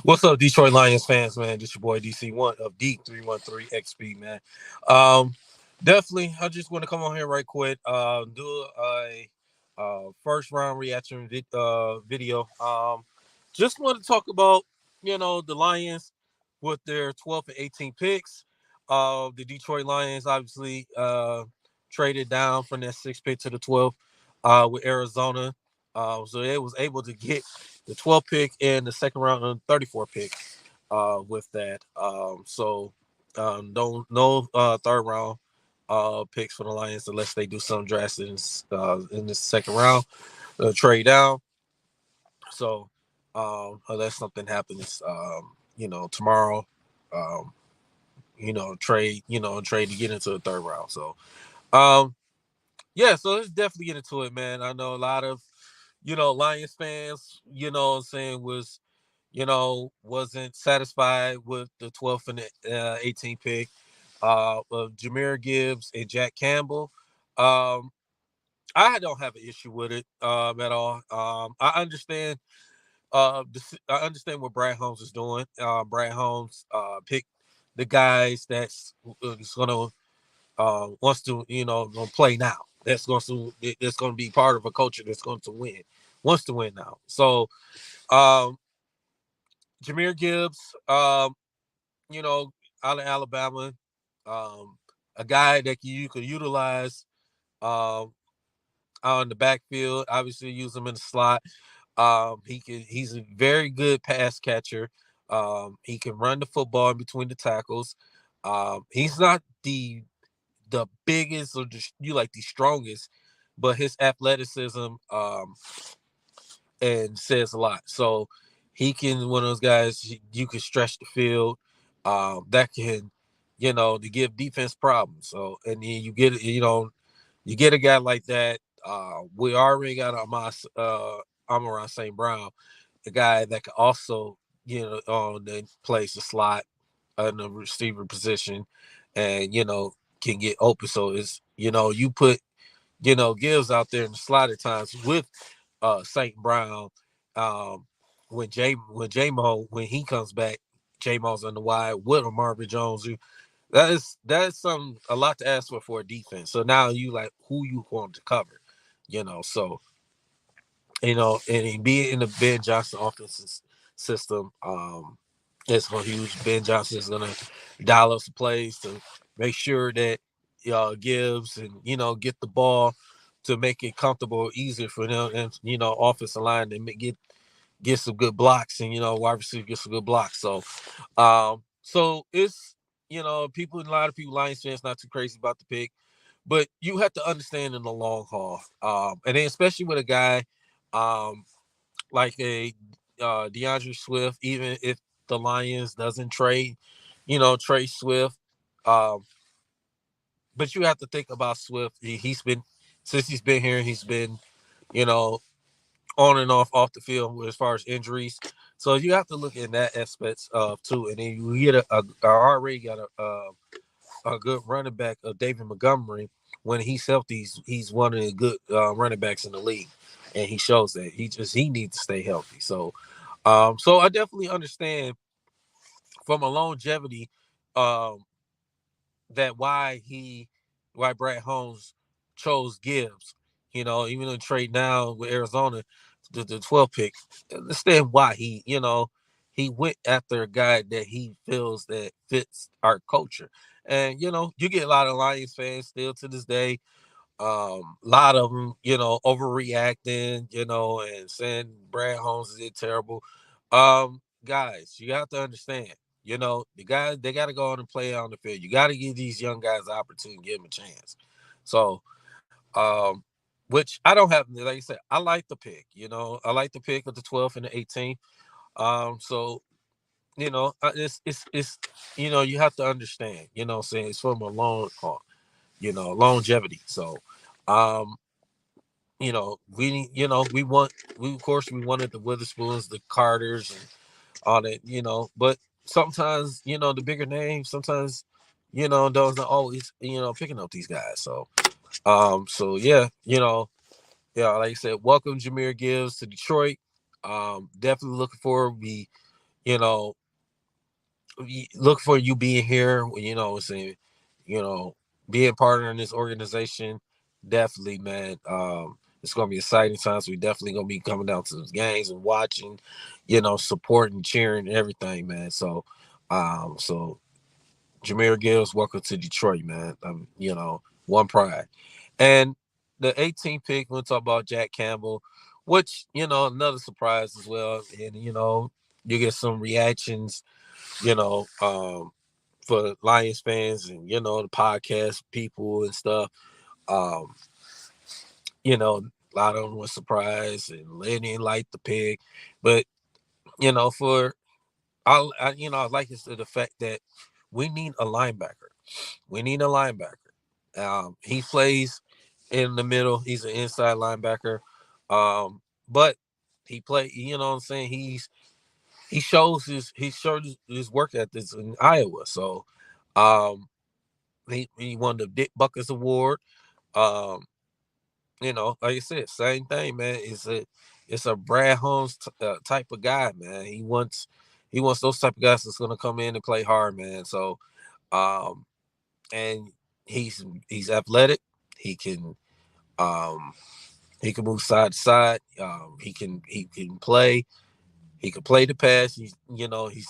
What's up, Detroit Lions fans, man? This your boy DC1 of D313XP, man. Um, Definitely, I just want to come on here right quick, do a first round reaction video. Just want to talk about the Lions with their 12th and 18 picks. The Detroit Lions obviously traded down from that sixth pick to the 12th with Arizona. So they was able to get the 12th pick and the second round and 34 pick with that. Don't no third round picks for the Lions unless they do some drastic in the second round, trade down. So unless something happens, tomorrow, um, trade to get into the third round. So um, yeah, so let's definitely get into it, man. I know a lot of Lions fans, what I'm saying, wasn't satisfied with the 12th and the 18th pick of Jameer Gibbs and Jack Campbell. Um, I don't have an issue with it at all. I understand. I understand what Brad Holmes is doing. Brad Holmes picked the guys that's gonna wants to gonna play now. That's gonna be part of a culture that's going to win, wants to win now. So um, Jameer Gibbs, you know, out of Alabama, um, a guy that you could utilize um, on the backfield. Obviously, use him in the slot. He's a very good pass catcher. He can run the football in between the tackles. He's not the biggest or the strongest, but his athleticism and says a lot. So he can one of those guys you can stretch the field that can to give defense problems. So and then you get a guy like that. We already got Amon St. Brown, a guy that can also on the plays the slot in the receiver position, and can get open. So it's you put Gibbs out there in the slot at times with St. Brown. Um, when J Mo when he comes back, J Mo's on the wide with Marvin Jones. That is something a lot to ask for a defense. So now you like who you going to cover, So and being in the Ben Johnson offensive system, it's going huge. Ben Johnson is gonna dial up some plays to make sure that Gibbs and get the ball to make it comfortable, easier for them, and offensive line to get some good blocks, and wide receiver get some good blocks. So it's a lot of people, Lions fans, not too crazy about the pick, but you have to understand in the long haul, and then especially with a guy um, like a DeAndre Swift, even if the Lions doesn't trade Swift, um, but you have to think about Swift. He's been since he's been here, he's been you know on and off the field as far as injuries. So you have to look in that aspect of too, and then you get already got a good running back of David Montgomery. When he's healthy, he's one of the good running backs in the league, and he shows that he needs to stay healthy. So I definitely understand from a longevity, um, that why Brad Holmes chose Gibbs. Even though trade now with Arizona, the 12th pick, understand why he went after a guy that he feels that fits our culture. And you get a lot of Lions fans still to this day. A lot of them, overreacting, and saying Brad Holmes did terrible. Guys, you have to understand, the guys they got to go on and play on the field. You got to give these young guys the opportunity, give them a chance. So, which I don't have, like I said, I like the pick. I like the pick of the 12th and the 18th. So it's you have to understand. What I'm saying it's from a long, longevity. So, um, we of course we wanted the Witherspoons, the Carters, and all that, but sometimes the bigger names sometimes those not always picking up these guys. So yeah, yeah, like I said, welcome Jameer Gibbs to Detroit. Definitely looking forward. you know, look for you being here, saying, you know, being partner in this organization. Definitely, man. It's gonna be exciting times. We definitely gonna be coming down to the games and watching, supporting, cheering, and everything, man. So Jahmyr Gibbs, welcome to Detroit, man. One pride. And the 18th pick, we'll talk about Jack Campbell, which, another surprise as well. And, you get some reactions, you know, um, for Lions fans and, the podcast people and stuff. Um, a lot of them were surprised and they didn't like the pick. But, for I like it to the fact that we need a linebacker. We need a linebacker. He plays in the middle. He's an inside linebacker. But he play. You know what I'm saying? He showed his work ethics in Iowa. So, um, he won the Dick Buckets Award. Um, like I said, same thing, man. It's a Brad Holmes type of guy, man. He wants those type of guys that's gonna come in and play hard, man. So, um, and he's athletic. He can um he can move side to side. He can play. He can play the pass. He's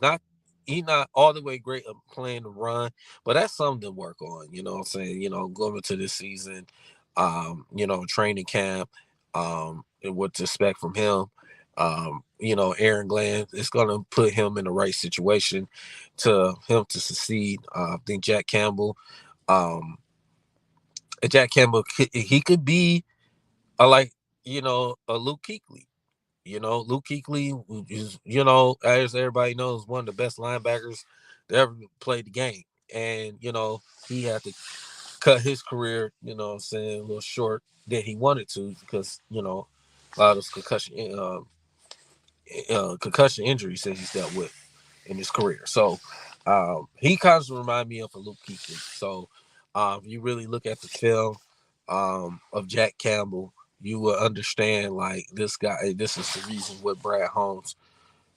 not all the way great at playing the run, but that's something to work on. You know what I'm saying? Going into this season, training camp, and what to expect from him. Aaron Glenn is going to put him in the right situation to him to succeed. I think um, Jack Campbell, he could be a Luke Kuechly. Luke Kuechly is, as everybody knows, one of the best linebackers to ever play the game. And, he had to cut his career, what I'm saying, a little short that he wanted to because, a lot of those concussion injuries that he's dealt with in his career. So he kind of remind me of a Luke Kuechly. So if you really look at the film of Jack Campbell, you will understand like this guy. This is the reason what Brad Holmes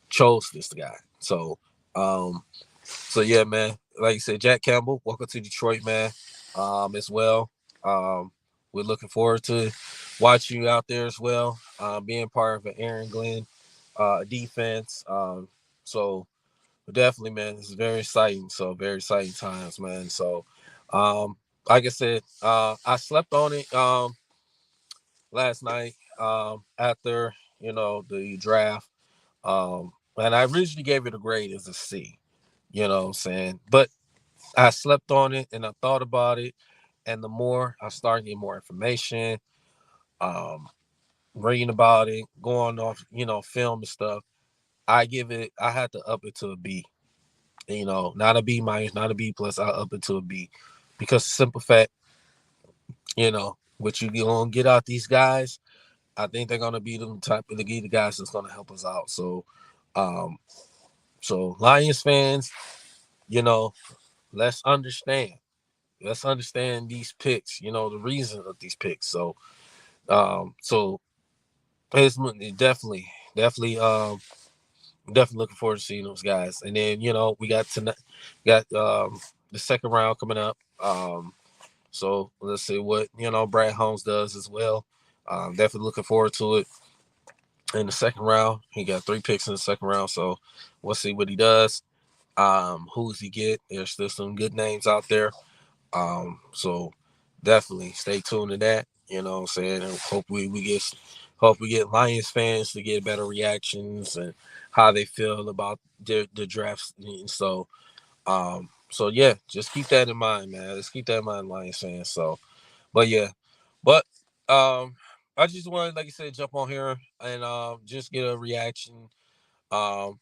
chose this guy. So yeah, man. Like you said, Jack Campbell, welcome to Detroit, man. As well. We're looking forward to watching you out there as well. Being part of an Aaron Glenn defense. So definitely, man, this is very exciting. So very exciting times, man. So, like I said, I slept on it last night after the draft, and I originally gave it a grade as a C. You know what I'm saying? But I slept on it and I thought about it, and the more I started getting more information, um, reading about it, going off film and stuff, I had to up it to a B. Not a B minus, not a B plus. I up it to a B because simple fact, what you gonna get out these guys. I think they're gonna be the type of the guys that's gonna help us out. Um, so Lions fans, you know, let's understand. Let's understand these picks. The reason of these picks. So it's definitely, definitely looking forward to seeing those guys. And then we got tonight, got the second round coming up. So let's see what Brad Holmes does as well. Definitely looking forward to it. In the second round, he got 3 picks in the second round, so we'll see what he does. Who's he get? There's still some good names out there. So definitely stay tuned to that. You know what I'm saying? And hope we get Lions fans to get better reactions and how they feel about the drafts. And so yeah, just keep that in mind, man. Let's keep that in mind, Lions fans. So, but yeah, but I just wanted, like I said, jump on here and just get a reaction. My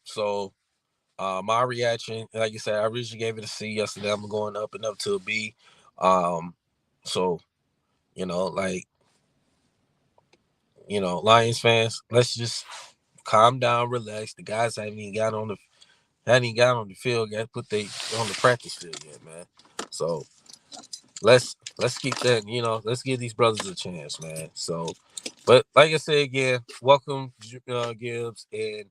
reaction, like you said, I originally gave it a C yesterday. I'm going up and up to a B. Um, so like Lions fans, let's just calm down, relax. The guys haven't even got on the field yet, put they on the practice field yet, man. So let's keep that. Let's give these brothers a chance, man. So, but like I said again, welcome Gibbs and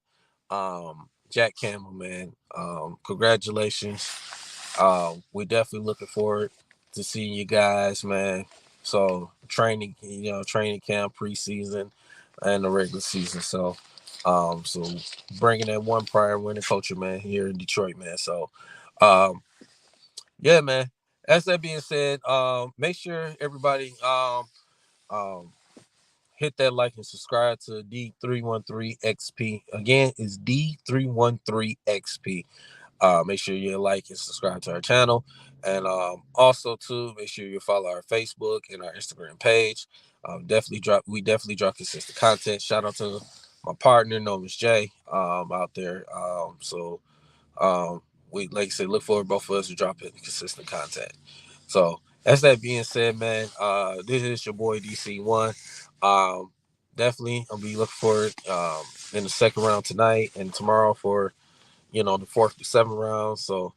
Jack Campbell, man. Congratulations. We're definitely looking forward to seeing you guys, man. So training camp, preseason, and the regular season. So bringing that one prior winning culture, man, here in Detroit, man. So, um, yeah, man. As that being said, make sure everybody um hit that like and subscribe to D313XP. Again, it's D313XP. Make sure you like and subscribe to our channel, and also too make sure you follow our Facebook and our Instagram page. We definitely drop consistent content. Shout out to my partner known as Jay out there. Um, we like I said, look forward both of us to dropping consistent content. So as that being said, man, this is your boy DC1. Um, Definitely I'll be looking forward in the second round tonight and tomorrow for the fourth to seventh round. So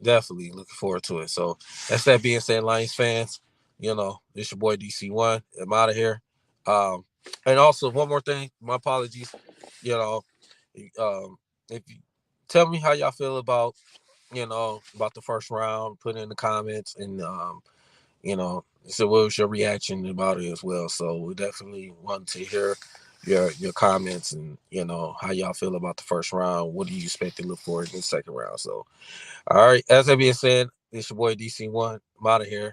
definitely looking forward to it. So that's that being said, Lions fans, this your boy DC1. I'm out of here. Um, and also one more thing, my apologies. You know, if you tell me how y'all feel about the first round, put it in the comments and so what was your reaction about it as well. So we definitely want to hear your comments and how y'all feel about the first round. What do you expect to look for in the second round? So all right, as that being said, it's your boy DC1. I'm out of here.